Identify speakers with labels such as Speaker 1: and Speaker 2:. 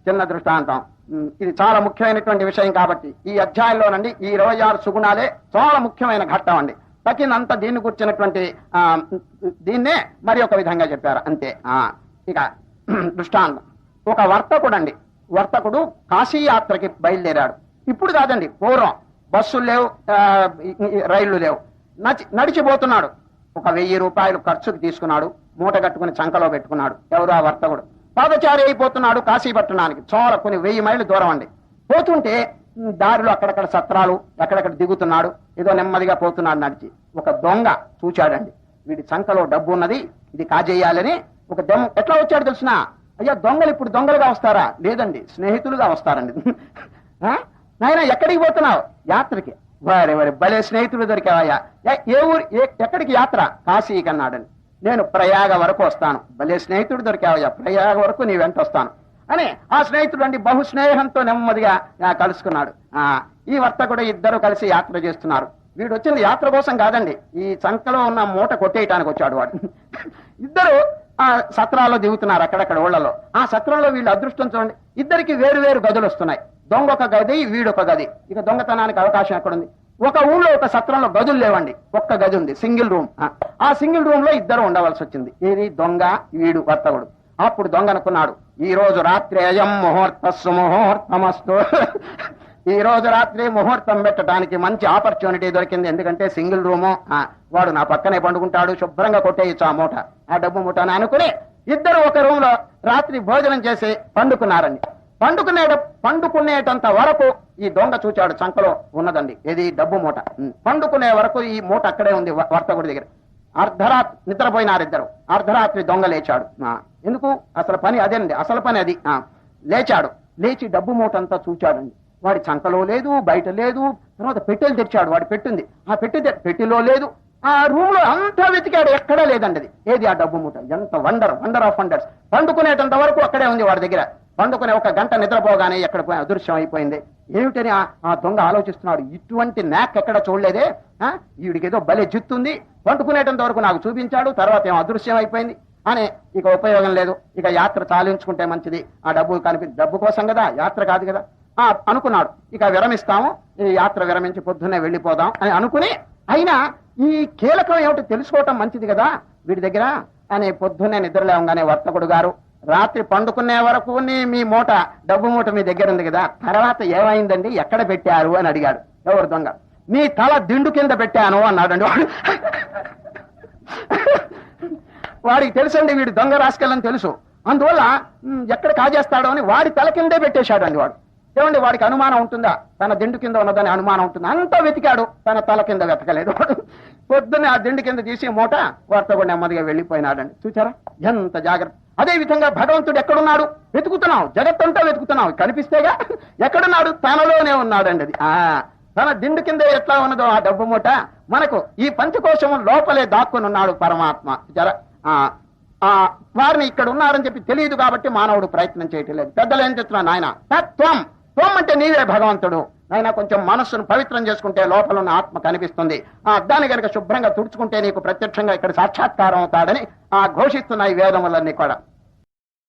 Speaker 1: చిన్న దృష్టాంతం. ఇది చాలా ముఖ్యమైనటువంటి విషయం కాబట్టి ఈ అధ్యాయంలోనండి ఈ 26 సుగుణాలే చాలా ముఖ్యమైన ఘట్టం అండి. తగినంత దీన్ని కూర్చున్నటువంటి దీన్నే మరి ఒక విధంగా చెప్పారు అంతే. ఇక దృష్టాంతం, ఒక వర్తకుడు కాశీ యాత్రకి బయలుదేరాడు. ఇప్పుడు కాదండి, పూర్వం బస్సులు లేవు, రైళ్లు లేవు, నడిచిపోతున్నాడు. ఒక 1000 రూపాయలు ఖర్చుకు తీసుకున్నాడు, మూట కట్టుకుని చంకలో పెట్టుకున్నాడు. ఎవరు? ఆ వర్తకుడు. పాదచారి అయిపోతున్నాడు కాశీ పట్టణానికి. చాలా కొన్ని 1000 మైళ్ళు దూరం అండి. పోతుంటే దారిలో అక్కడక్కడ సత్రాలు, ఎక్కడెక్కడ దిగుతున్నాడు. ఏదో నెమ్మదిగా పోతున్నాడు నడిచి. ఒక దొంగ చూచాడండి, వీడి చంకలో డబ్బు ఉన్నది, ఇది కాజేయాలని. ఒక దొంగ ఎట్లా వచ్చాడు తెలిసిన? అయ్యా, దొంగలు ఇప్పుడు దొంగలుగా వస్తారా? లేదండి, స్నేహితులుగా వస్తారండి. నాయన ఎక్కడికి పోతున్నావు? యాత్రకి. వారి భలే స్నేహితులు దొరికావయ్యా. ఏ ఊరు, ఎక్కడికి యాత్ర? కాశీకి అన్నాడండి. నేను ప్రయాగ వరకు వస్తాను. భలే స్నేహితుడు దొరికావయ్యా, ప్రయాగ వరకు నీ వెంట వస్తాను అని ఆ స్నేహితుడు అండి బహు స్నేహంతో నెమ్మదిగా కలుసుకున్నాడు. ఈ వర్తకుడు ఇద్దరు కలిసి యాత్ర చేస్తున్నారు. వీడు వచ్చింది యాత్ర కోసం కాదండి, ఈ చంకలో ఉన్న మూట కొట్టేయటానికి వచ్చాడు వాడు. ఇద్దరు ఆ సత్రాల్లో దిగుతున్నారు అక్కడక్కడ ఊళ్ళలో. ఆ సత్రంలో వీళ్ళు అదృష్టం చూడండి, ఇద్దరికి వేరు వేరు గదులు వస్తున్నాయి. దొంగ ఒక గది, వీడొక గది. ఇక దొంగతనానికి అవకాశం ఎక్కడుంది? ఒక ఊళ్ళో ఒక సత్రంలో గదులు లేవండి, ఒక్క గది ఉంది, సింగిల్ రూమ్. ఆ సింగిల్ రూమ్ లో ఇద్దరు ఉండవలసి వచ్చింది. ఏది? దొంగ, వీడు వర్తకుడు. అప్పుడు దొంగ అనుకున్నాడు, ఈ రోజు రాత్రి అయం ముహూర్తస్సు ముహూర్తమస్తు. ఈ రోజు రాత్రి ముహూర్తం పెట్టడానికి మంచి ఆపర్చునిటీ దొరికింది. ఎందుకంటే సింగిల్ రూము, వాడు నా పక్కనే పండుకుంటాడు, శుభ్రంగా కొట్టేయచ్చు ఆ మూట, ఆ డబ్బు మూట అని అనుకుని ఇద్దరు ఒక రూమ్ లో రాత్రి భోజనం చేసి పండుకున్నారండి. పండుకునేటంత వరకు ఈ దొంగ చూచాడు చంకలో ఉన్నదండి, ఏది? డబ్బు మూట. పండుకునే వరకు ఈ మూట అక్కడే ఉంది వర్తకుడి దగ్గర. అర్ధరాత్రి నిద్రపోయినారు ఇద్దరు. అర్ధరాత్రి దొంగ లేచాడు. ఎందుకు? అసలు పని అదేనండి, అసలు పని అది. లేచాడు, లేచి డబ్బు మూట అంతా చూచాడండి. వాడి చంకలో లేదు, బయట లేదు. తర్వాత పెట్టెలు తెచ్చాడు, వాడి పెట్టింది. ఆ పెట్టెలో లేదు. ఆ రూమ్ లో అంతా వెతికాడు, ఎక్కడా లేదండి అది. ఏది? ఆ డబ్బు మూట. ఎంత వండర్ ఆఫ్ వండర్స్. పండుకునేటంత వరకు అక్కడే ఉంది వాడి దగ్గర. పండుకునే 1 గంట నిద్రపోగానే ఎక్కడ అదృశ్యం అయిపోయింది. ఏమిటని ఆ దొంగ ఆలోచిస్తున్నాడు. ఇటువంటి నాక్ ఎక్కడ చూడలేదే, వీడికి ఏదో భలే జిత్తుంది. పండుకునేటంత వరకు నాకు చూపించాడు, తర్వాత ఏమో అదృశ్యం అయిపోయింది అని. ఇక ఉపయోగం లేదు, ఇక యాత్ర చాలించుకుంటే మంచిది. ఆ డబ్బు కోసం కదా, యాత్ర కాదు కదా అనుకున్నాడు. ఇక విరమిస్తాము, ఈ యాత్ర విరమించి పొద్దున్నే వెళ్ళిపోదాం అని అనుకుని, అయినా ఈ కీలకం ఏమిటో తెలుసుకోవటం మంచిది కదా వీడి దగ్గర అని పొద్దున్నే నిద్రలేవగానే వర్తకుడు గారు, రాత్రి పండుకునే వరకు మీ మూట, డబ్బు మూట మీ దగ్గర ఉంది కదా, తర్వాత ఏమైందండి, ఎక్కడ పెట్టారు అని అడిగాడు. ఎవరు? దొంగ. మీ తల దిండు కింద పెట్టాను అన్నాడండి వాడు. వాడికి తెలుసండి వీడు దొంగ రాసుకెళ్ళని తెలుసు. అందువల్ల ఎక్కడ కాజేస్తాడో అని వాడి తల కిందే పెట్టేశాడు అండి వాడు. ఏమండి, వాడికి అనుమానం ఉంటుందా? తన దిండు కింద ఉన్నదని అనుమానం ఉంటుంది. అంతా వెతికాడు, తన తల కింద వెతకలేదు. పొద్దున్నే ఆ దిండు కింద తీసి మూట వర్తకుడు నెమ్మదిగా వెళ్ళిపోయినాడండి. చూచారా ఎంత జాగ్రత్త. అదే విధంగా భగవంతుడు ఎక్కడున్నాడు? వెతుకుతున్నాం, జగత్తంతా వెతుకుతున్నాం, కనిపిస్తేగా. ఎక్కడున్నాడు? తనలోనే ఉన్నాడండి. అది తన దిండు కింద ఎట్లా ఉన్నదో ఆ డబ్బు మూట, మనకు ఈ పంచకోశం లోపలే దాక్కుని ఉన్నాడు పరమాత్మ. వారిని ఇక్కడ ఉన్నారని చెప్పి తెలియదు కాబట్టి మానవుడు ప్రయత్నం చేయటం లేదు. పెద్దలు ఏం చెప్తున్నా, నాయన తత్వం, త్వం అంటే నీవే భగవంతుడు. అయినా కొంచెం మనస్సును పవిత్రం చేసుకుంటే లోపల ఉన్న ఆత్మ కనిపిస్తుంది. దాన్ని కనుక శుభ్రంగా తుడుచుకుంటే నీకు ప్రత్యక్షంగా ఇక్కడ సాక్షాత్కారం అవుతాడని ఘోషిస్తున్నాయి వేదములన్నీ కూడా.